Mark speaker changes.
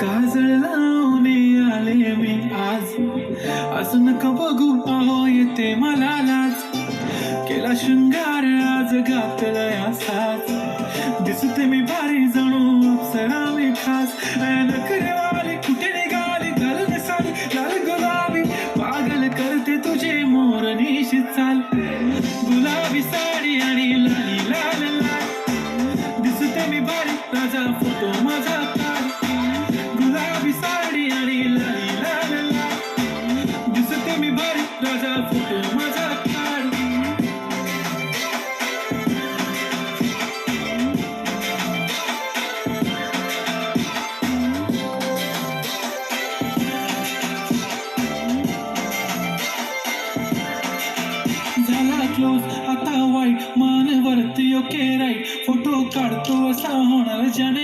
Speaker 1: काजळ लावून आले मी आज, असं नका बघू अहो येते मला लाज. केला शृंगार आज घातलाय असाच, दिसते मी भारी जणू अप्सरा मी खास. नखरेवाली कुठे निघाली घालून साडी लाल गुलाबी, पागल करते तुझे मोरनीशी चाल. गुलाबी साडी आणि लाली लाल लाल, दिसते मी भारी राजा फोटो माझा काढ. गुलाबी साडी आणि लाली लाल लाल, दिसते मी भारी राजा फोटो माझा काढ. झाला क्लोज आता वाईट, मान वरती ओके राईट, फोटो काढतो असा होणार ज्याने